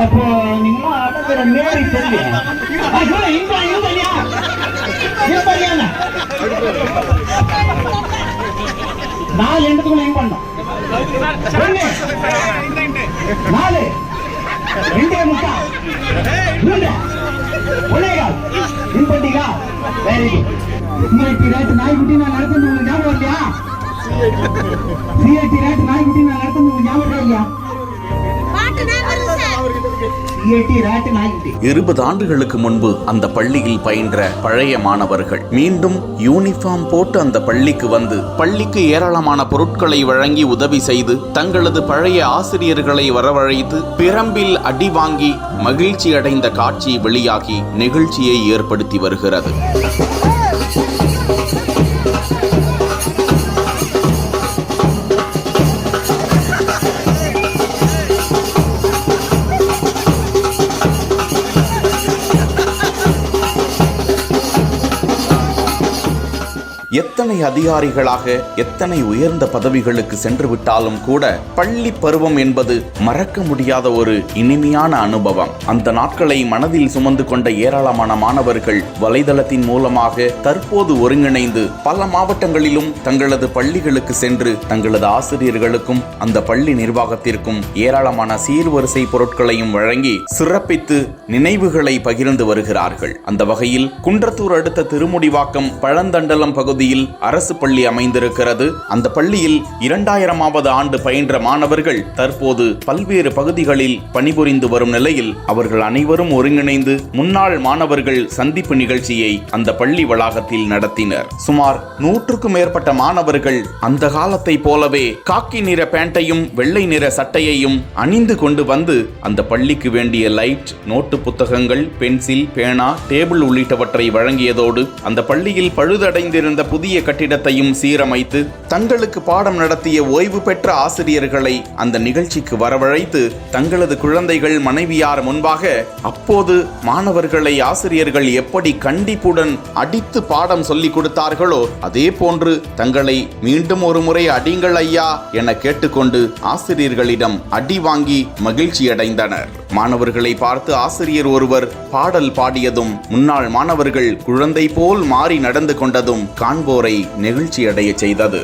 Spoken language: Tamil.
அப்போ நீங்களா அடங்குற நேரி தெரியல. நாலு எண்ணத்துக்குள்ள இங்க பண்ணோம். 4 2 முக்கா 3 ஒன்னேகால் இன்பட்டிகா. Very good. ரேட் நாய்க்குட்டி நான் நடத்துறது உங்களுக்கு ஞாபகம் இல்லையா? சிஐடி ரேட் நாய்க்குட்டி நான் நடத்துறது உங்களுக்கு ஞாபகம் இல்லையா? 20 ஆண்டுகளுக்கு முன்பு அந்த பள்ளியில் பயின்ற பழைய மாணவர்கள் மீண்டும் யூனிஃபார்ம் போட்டு அந்த பள்ளிக்கு வந்து பள்ளிக்கு ஏராளமான பொருட்களை வழங்கி உதவி செய்து தங்களது பழைய ஆசிரியர்களை வரவழைத்து பிரம்பில் அடி வாங்கி மகிழ்ச்சி அடைந்த காட்சி வெளியாகி நிகழ்ச்சியை ஏற்படுத்தி வருகிறது. எத்தனை அதிகாரிகளாக எத்தனை உயர்ந்த பதவிகளுக்கு சென்று விட்டாலும் கூட பள்ளி பருவம் என்பது மறக்க முடியாத ஒரு இனிமையான அனுபவம். அந்த நாட்களை மனதில் சுமந்து கொண்ட ஏராளமான மாணவர்கள் வலைதளத்தின் மூலமாக தற்போது ஒருங்கிணைந்து பல மாவட்டங்களிலும் தங்களது பள்ளிகளுக்கு சென்று தங்களது ஆசிரியர்களுக்கும் அந்த பள்ளி நிர்வாகத்திற்கும் ஏராளமான சீர்வரிசை பொருட்களையும் வழங்கி சிறப்பித்து நினைவுகளை பகிர்ந்து வருகிறார்கள். அந்த வகையில் குன்றத்தூர் அடுத்த திருமுடிவாக்கம் பழந்தண்டலம் பகுதி அரசு பள்ளி அமைந்திருக்கிறது. அந்த பள்ளியில் 2000வது ஆண்டு பயின்ற மாணவர்கள் தற்போது பல்வேறு பகுதிகளில் பணிபுரிந்து வரும் நிலையில் அவர்கள் அனைவரும் ஒருங்கிணைந்து முன்னாள் மாணவர்கள் சந்திப்பு நிகழ்ச்சியை அந்த பள்ளி வளாகத்தில் நடத்தினர். சுமார் 100க்கும் மேற்பட்ட மாணவர்கள் அந்த காலத்தை போலவே காக்கி நிற பேண்டையும் வெள்ளை நிற சட்டையையும் அணிந்து கொண்டு வந்து அந்த பள்ளிக்கு வேண்டிய லைட், நோட்டு புத்தகங்கள், பென்சில், பேனா, டேபிள் உள்ளிட்டவற்றை வழங்கியதோடு அந்த பள்ளியில் பழுதடைந்திருந்த புதிய கட்டிடத்தையும் சீரமைத்து தங்களுக்கு பாடம் நடத்திய ஓய்வு பெற்ற ஆசிரியர்களை அந்த நிகழ்ச்சிக்கு வரவழைத்து தங்களது குழந்தைகள் மனைவியார் முன்பாக அப்போது மாணவர்களை ஆசிரியர்கள் எப்படி கண்டிப்புடன் அடித்து பாடம் சொல்லிக் கொடுத்தார்களோ அதே போன்று தங்களை மீண்டும் ஒரு முறை அடிங்கள் ஐயா என கேட்டுக்கொண்டு ஆசிரியர்களிடம் அடி வாங்கி மகிழ்ச்சி அடைந்தனர். மாணவர்களை பார்த்து ஆசிரியர் ஒருவர் பாடல் பாடியதும் முன்னாள் மாணவர்கள் குழந்தை போல் மாறி நடந்து கொண்டதும் காண்போரை நெகிழ்ச்சி அடைய செய்தது.